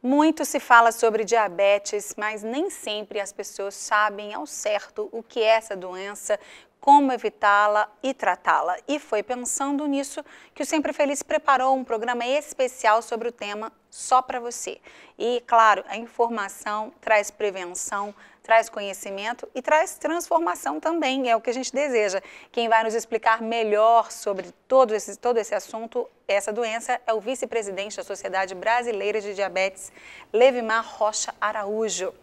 Muito se fala sobre diabetes, mas nem sempre as pessoas sabem ao certo o que é essa doença, como evitá-la e tratá-la. E foi pensando nisso que o Sempre Feliz preparou um programa especial sobre o tema só para você. E, claro, a informação traz prevenção, traz conhecimento e traz transformação também, é o que a gente deseja. Quem vai nos explicar melhor sobre todo esse assunto, essa doença, é o vice-presidente da Sociedade Brasileira de Diabetes, Levimar Rocha Araújo.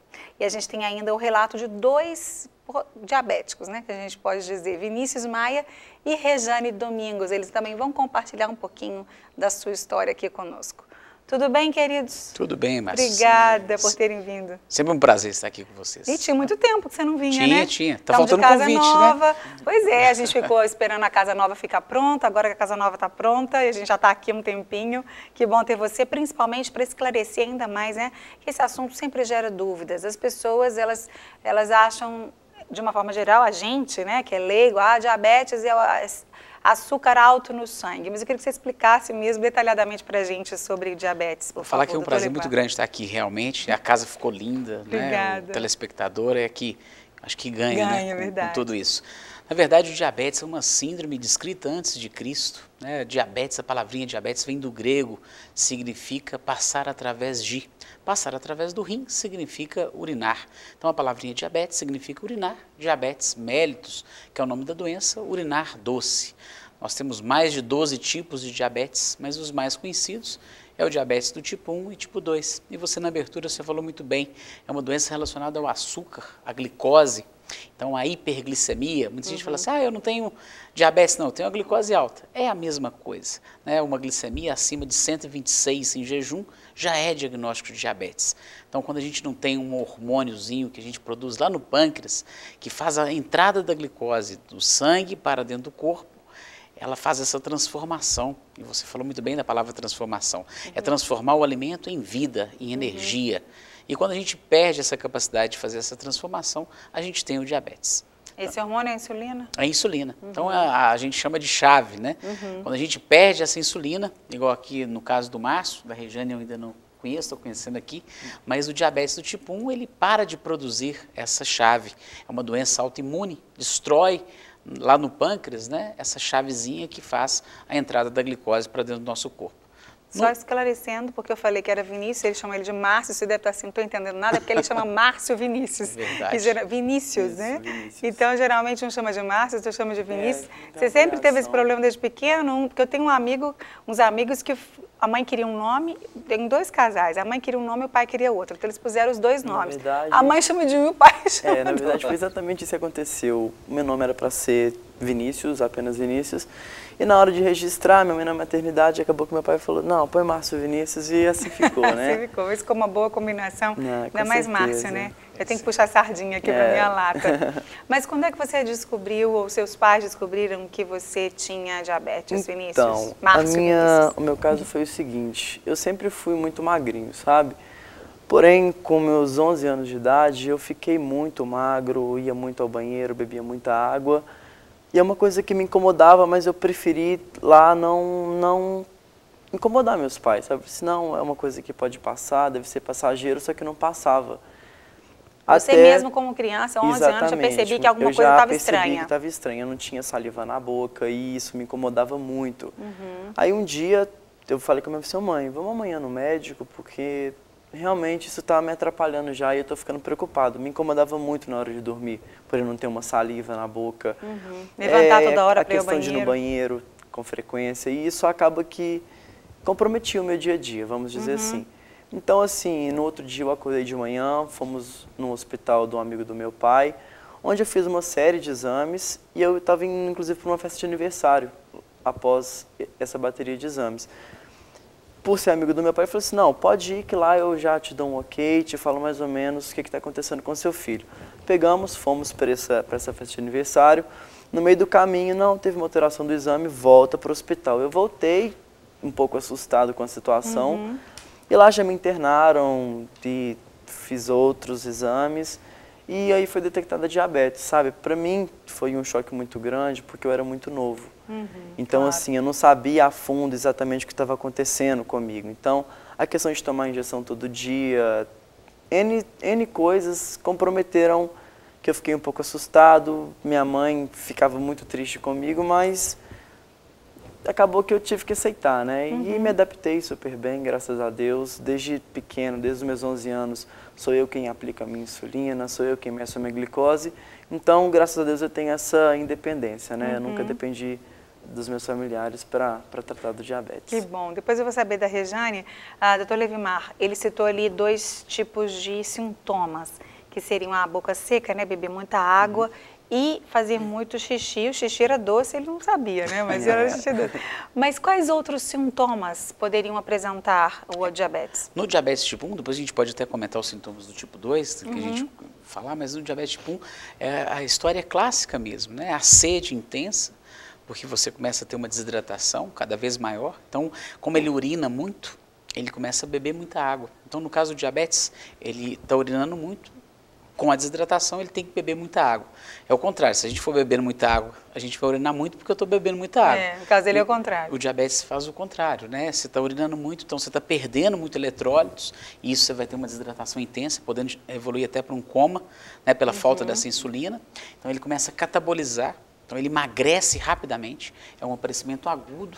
E a gente tem ainda o relato de dois diabéticos, né, que a gente pode dizer, Vinícius Maia e Rejane Domingos. Eles também vão compartilhar um pouquinho da sua história aqui conosco. Tudo bem, queridos? Tudo bem, Márcia. Obrigada por terem vindo. Sempre um prazer estar aqui com vocês. E tinha muito tempo que você não vinha, né? Tinha. Tá faltando de casa convite, nova. né? Pois é, a gente ficou esperando a casa nova ficar pronta, agora que a casa nova está pronta e a gente já está aqui há um tempinho. Que bom ter você, principalmente para esclarecer ainda mais, né? Que esse assunto sempre gera dúvidas. As pessoas, elas acham, de uma forma geral, a gente, né, que é leigo, diabetes é açúcar alto no sangue. Mas eu queria que você explicasse mesmo detalhadamente para a gente sobre diabetes, por favor. Vou falar que é um prazer muito grande estar aqui, realmente. A casa ficou linda, né? O telespectador é que acho que ganha, né? Com tudo isso. Na verdade, o diabetes é uma síndrome descrita antes de Cristo, né? Diabetes, a palavrinha diabetes vem do grego, significa passar através de. Passar através do rim significa urinar. Então, a palavrinha diabetes significa urinar, diabetes mellitus, que é o nome da doença, urinar doce. Nós temos mais de 12 tipos de diabetes, mas os mais conhecidos é o diabetes do tipo 1 e tipo 2. E você, na abertura, você falou muito bem, é uma doença relacionada ao açúcar, à glicose. Então, a hiperglicemia, muita gente fala assim, eu não tenho diabetes, não, eu tenho a glicose alta. É a mesma coisa, né? Uma glicemia acima de 126 em jejum já é diagnóstico de diabetes. Então, quando a gente não tem um hormôniozinho que a gente produz lá no pâncreas, que faz a entrada da glicose do sangue para dentro do corpo, ela faz essa transformação, e você falou muito bem da palavra transformação, é transformar o alimento em vida, em energia. E quando a gente perde essa capacidade de fazer essa transformação, a gente tem o diabetes. Esse hormônio é a insulina? É a insulina. Então, a gente chama de chave, né? Quando a gente perde essa insulina, igual aqui no caso do Márcio, da Rejane eu ainda não conheço, estou conhecendo aqui, mas o diabetes do tipo 1, ele para de produzir essa chave. É uma doença autoimune, destrói lá no pâncreas, né, essa chavezinha que faz a entrada da glicose para dentro do nosso corpo. Só esclarecendo, porque eu falei que era Vinícius, ele chama ele de Márcio, você deve estar assim, não estou entendendo nada, porque ele chama Márcio Vinícius. Verdade. Vinícius, Isso, né? Vinícius. Então, geralmente, um chama de Márcio, outro chama de Vinícius. Então, você sempre teve esse problema desde pequeno? Porque eu tenho uns amigos que a mãe queria um nome, tem dois casais, a mãe queria um nome e o pai queria outro, então eles puseram os dois nomes. Verdade, a mãe chama de um e o pai chama na do verdade, outro. foi exatamente isso que aconteceu. Meu nome era para ser Vinícius, apenas Vinícius. E na hora de registrar minha mãe na maternidade, acabou que meu pai falou, não, põe Márcio Vinícius, e assim ficou, né? Assim ficou, isso ficou uma boa combinação, ainda mais certeza. Márcio, né? Eu tenho que puxar a sardinha aqui para minha lata. Mas quando é que você descobriu, ou seus pais descobriram que você tinha diabetes, Vinícius? Então, Márcio, o meu caso foi o seguinte, eu sempre fui muito magrinho, sabe? Porém, com meus 11 anos de idade, eu fiquei muito magro, ia muito ao banheiro, bebia muita água. E é uma coisa que me incomodava, mas eu preferi lá não incomodar meus pais, sabe? Senão é uma coisa que pode passar, deve ser passageiro, só que não passava. Você mesmo como criança, 11 anos, já percebia que alguma coisa estava estranha? Eu já percebi que estava estranha, eu não tinha saliva na boca e isso me incomodava muito. Aí um dia eu falei com a minha mãe, vamos amanhã no médico, porque realmente isso está me atrapalhando já e eu estou ficando preocupado. Me incomodava muito na hora de dormir, por eu não ter uma saliva na boca. Levantar toda hora para ir ao banheiro. A questão de ir no banheiro com frequência. E isso acaba que comprometia o meu dia a dia, vamos dizer assim. Então, assim, no outro dia eu acordei de manhã, fomos no hospital de um amigo do meu pai, onde eu fiz uma série de exames e eu estava indo, inclusive, para uma festa de aniversário, após essa bateria de exames. Por ser amigo do meu pai, eu falei assim, não, pode ir que lá eu já te dou um ok, te falo mais ou menos o que está acontecendo com seu filho. Pegamos, fomos para essa festa de aniversário, no meio do caminho, não, teve uma alteração do exame, volta para o hospital. Eu voltei um pouco assustado com a situação, e lá já me internaram e fiz outros exames, e aí foi detectada diabetes, sabe? Para mim foi um choque muito grande, porque eu era muito novo. Então, assim, eu não sabia a fundo exatamente o que estava acontecendo comigo. Então, a questão de tomar injeção todo dia, N coisas comprometeram que eu fiquei um pouco assustado, minha mãe ficava muito triste comigo, mas acabou que eu tive que aceitar, né? E me adaptei super bem, graças a Deus. Desde pequeno, desde os meus 11 anos, sou eu quem aplica a minha insulina, sou eu quem meço a minha glicose. Então, graças a Deus, eu tenho essa independência, né? Eu nunca dependi dos meus familiares para tratar do diabetes. Que bom. Depois eu vou saber da Rejane. Dr. Levimar, ele citou ali 2 tipos de sintomas, que seriam a boca seca, né? Beber muita água e fazer muito xixi. O xixi era doce, ele não sabia, né? Mas era xixi doce. Mas quais outros sintomas poderiam apresentar o diabetes? No diabetes tipo 1, depois a gente pode até comentar os sintomas do tipo 2, que a gente falar, mas no diabetes tipo 1, a história é clássica mesmo, né? A sede intensa, porque você começa a ter uma desidratação cada vez maior. Então, como ele urina muito, ele começa a beber muita água. Então, no caso do diabetes, ele está urinando muito. Com a desidratação, ele tem que beber muita água. É o contrário, se a gente for bebendo muita água, a gente vai urinar muito porque eu estou bebendo muita água. No caso dele é o contrário. O diabetes faz o contrário, né? Você está urinando muito, então você está perdendo muito eletrólitos, e isso você vai ter uma desidratação intensa, podendo evoluir até para um coma, né, pela falta dessa insulina. Então ele começa a catabolizar, então ele emagrece rapidamente, é um aparecimento agudo.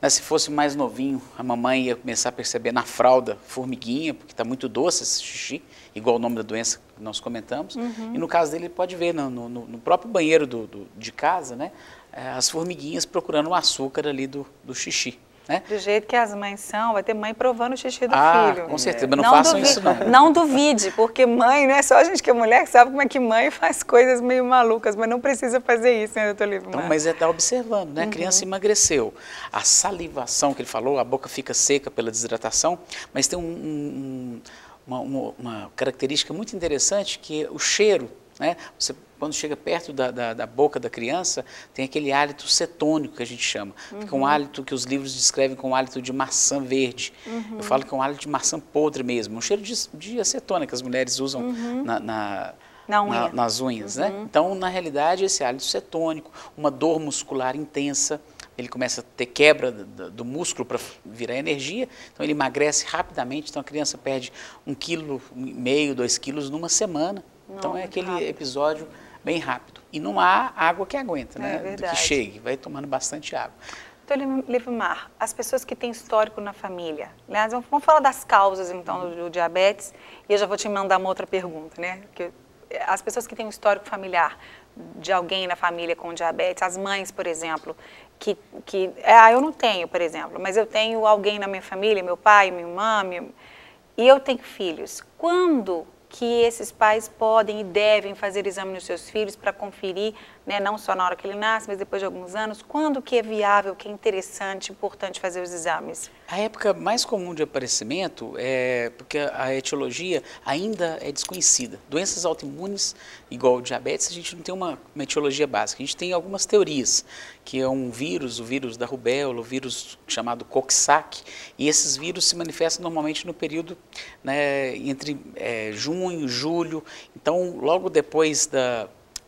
Se fosse mais novinho, a mamãe ia começar a perceber na fralda formiguinha, porque está muito doce esse xixi, igual o nome da doença que nós comentamos. E no caso dele, ele pode ver no próprio banheiro de casa, né, as formiguinhas procurando o açúcar ali do xixi. Né? Do jeito que as mães são, vai ter mãe provando o xixi do filho. Com certeza, mas não façam isso não. Não duvide, porque mãe, não é só a gente que é mulher que sabe como é que mãe faz coisas meio malucas, mas não precisa fazer isso, né, doutor Levimar? Então, mas está observando, né? A criança emagreceu. A salivação que ele falou, a boca fica seca pela desidratação, mas tem uma característica muito interessante que é o cheiro, né? Você, quando chega perto da boca da criança, tem aquele hálito cetônico que a gente chama. Fica um hálito que os livros descrevem como um hálito de maçã verde. Eu falo que é um hálito de maçã podre mesmo, um cheiro de acetona que as mulheres usam nas unhas. Né? Então, na realidade, esse hálito cetônico, uma dor muscular intensa, ele começa a ter quebra do músculo para virar energia, então ele emagrece rapidamente, então a criança perde 1,5 kg, 2 quilos numa semana. Então é aquele episódio bem rápido. E não há água que aguenta, né? Que chegue, vai tomando bastante água. Doutor Levimar, as pessoas que têm histórico na família, aliás, vamos falar das causas então do diabetes, e eu já vou te mandar uma outra pergunta, né? Porque as pessoas que têm um histórico familiar de alguém na família com diabetes, as mães, por exemplo, eu não tenho, por exemplo, mas eu tenho alguém na minha família, meu pai, minha irmã, e eu tenho filhos. Quando que esses pais podem e devem fazer exame nos seus filhos para conferir, né, não só na hora que ele nasce, mas depois de alguns anos, quando que é viável, que é interessante, importante fazer os exames? A época mais comum de aparecimento é porque a etiologia ainda é desconhecida. Doenças autoimunes, igual o diabetes, a gente não tem uma etiologia básica. A gente tem algumas teorias, que é um vírus, o vírus da rubéola, o vírus chamado Coxsackie, e esses vírus se manifestam normalmente no período, né, entre junho, julho. Então, logo depois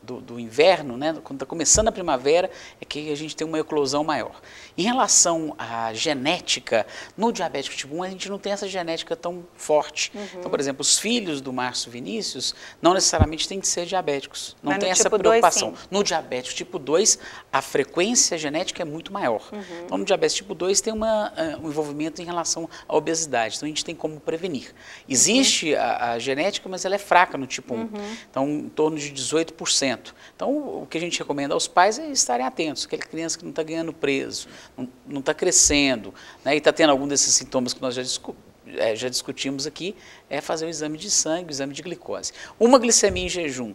do inverno, né, quando está começando a primavera, é que a gente tem uma eclosão maior. Em relação à genética, no diabético tipo 1, a gente não tem essa genética tão forte. Então, por exemplo, os filhos do Márcio Vinícius não necessariamente têm que ser diabéticos. Não tem essa preocupação. No diabético tipo 2, a frequência genética é muito maior. Então, no diabetes tipo 2, tem um envolvimento em relação à obesidade. Então, a gente tem como prevenir. Existe a genética, mas ela é fraca no tipo 1. Então, em torno de 18%. Então, o que a gente recomenda aos pais é estarem atentos. Aquela criança que não está ganhando peso, não está crescendo, né, e está tendo algum desses sintomas que nós já discutimos aqui, é fazer o exame de sangue, o exame de glicose. Uma glicemia em jejum,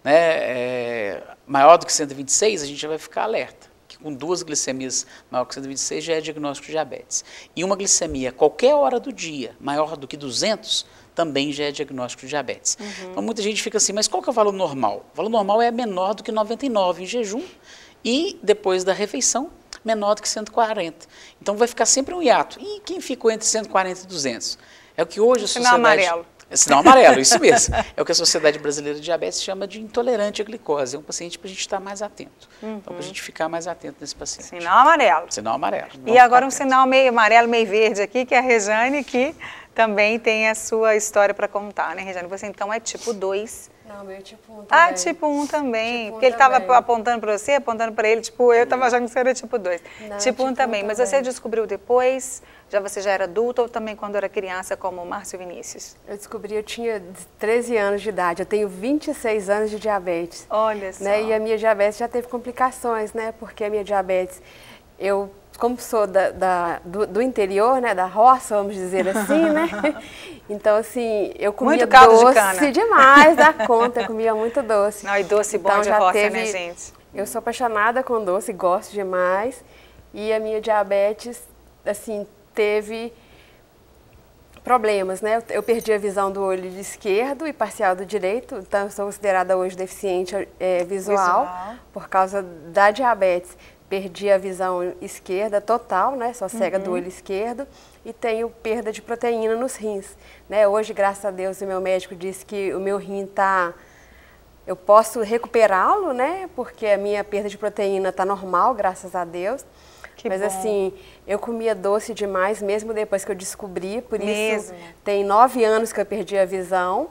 né, maior do que 126, a gente já vai ficar alerta. Que com 2 glicemias maior que 126 já é diagnóstico de diabetes. E uma glicemia qualquer hora do dia maior do que 200, também já é diagnóstico de diabetes. Então, muita gente fica assim, mas qual que é o valor normal? O valor normal é menor do que 99 em jejum e, depois da refeição, menor do que 140. Então, vai ficar sempre um hiato. E quem ficou entre 140 e 200? É o que hoje a sociedade... amarelo. Sinal amarelo, isso mesmo. É o que a Sociedade Brasileira de Diabetes chama de intolerante à glicose. É um paciente para a gente estar mais atento. Então, para a gente ficar mais atento nesse paciente. Sinal amarelo. Sinal amarelo. E agora um sinal meio amarelo, meio verde aqui, que é a Rejane, que também tem a sua história para contar, né, Rejane? Você então é tipo 2. Não, meu tipo 1 também. Ah, tipo 1 também. Tipo porque ele estava apontando para você, apontando para ele, tipo, eu estava achando que você era tipo 2. Não, tipo 1 também. Mas você descobriu depois, você já era adulta ou também quando era criança, como o Márcio Vinícius? Eu descobri, eu tinha 13 anos de idade, eu tenho 26 anos de diabetes. Olha só. Né? E a minha diabetes já teve complicações, né? Porque a minha diabetes, como sou do interior, né, da roça, vamos dizer assim, né? Então, assim, eu comia muito caldo doce de cana. Demais da conta, eu comia muito doce. Não, e doce bom então, de roça, né, gente? Eu sou apaixonada com doce, gosto demais. E a minha diabetes, assim, teve problemas, né? Eu perdi a visão do olho esquerdo e parcial do direito, então eu sou considerada hoje deficiente visual por causa da diabetes. Perdi a visão esquerda total, né? Só cega do olho esquerdo e tenho perda de proteína nos rins, né? Hoje, graças a Deus, o meu médico disse que o meu rim eu posso recuperá-lo, né? Porque a minha perda de proteína tá normal, graças a Deus. Mas assim, eu comia doce demais, mesmo depois que eu descobri, por isso tem 9 anos que eu perdi a visão.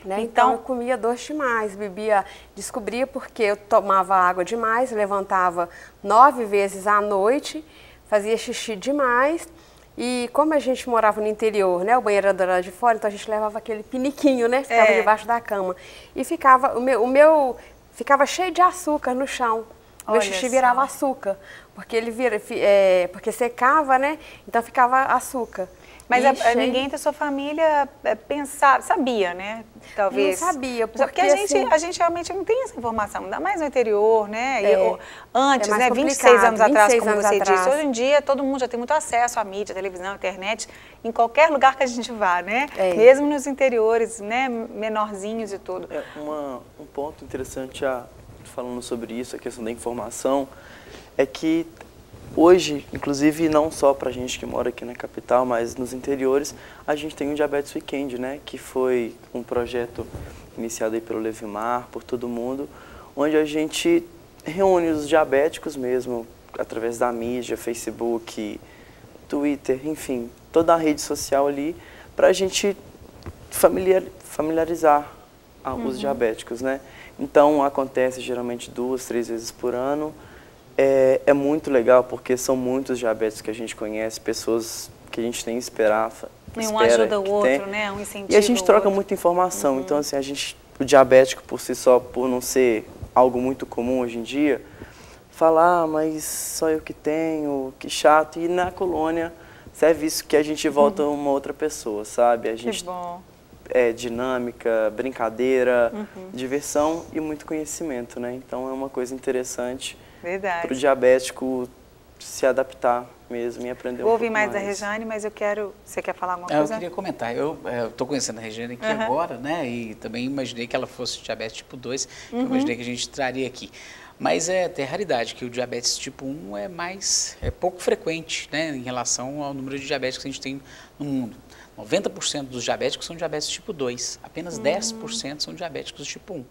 Né? Então eu comia doce demais, descobria porque eu tomava água demais, levantava 9 vezes à noite, fazia xixi demais e como a gente morava no interior, né, o banheiro era do lado de fora, então a gente levava aquele piniquinho, né, ficava debaixo da cama e ficava, o meu ficava cheio de açúcar no chão. O meu xixi virava açúcar, porque porque secava, né, então ficava açúcar. Mas ninguém da sua família sabia, né? Talvez. Não sabia, porque a gente realmente não tem essa informação, ainda mais no interior, né? Antes, né? 26 anos atrás, como você disse. Hoje em dia, todo mundo já tem muito acesso à mídia, televisão, internet, em qualquer lugar que a gente vá, né? Mesmo nos interiores, né? Menorzinhos e tudo. Um ponto interessante, falando sobre isso, a questão da informação, é que hoje, inclusive, não só para a gente que mora aqui na capital, mas nos interiores, a gente tem o Diabetes Weekend, né? Que foi um projeto iniciado aí pelo Levimar, por todo mundo, onde a gente reúne os diabéticos mesmo, através da mídia, Facebook, Twitter, enfim, toda a rede social ali, para a gente familiarizar os diabéticos, né? Então, acontece geralmente 2, 3 vezes por ano. É muito legal porque são muitos diabetes que a gente conhece, pessoas que a gente nem espera. Um ajuda o outro, né? Um incentivo. E a gente troca muita informação. Então, assim, o diabético por si só, por não ser algo muito comum hoje em dia, fala, mas só eu que tenho, que chato. E na colônia serve isso que a gente volta uma outra pessoa, sabe? A gente dinâmica, brincadeira, diversão e muito conhecimento, né? Então é uma coisa interessante. Para o diabético se adaptar mesmo e aprender Vou ouvir mais da Rejane, mas você quer falar alguma coisa? Eu queria comentar, eu estou conhecendo a Rejane aqui agora, né, e também imaginei que ela fosse diabetes tipo 2, que eu imaginei que a gente traria aqui. Mas tem raridade que o diabetes tipo 1 é pouco frequente, né, em relação ao número de diabéticos que a gente tem no mundo. 90% dos diabéticos são diabetes tipo 2, apenas 10% são diabéticos tipo 1.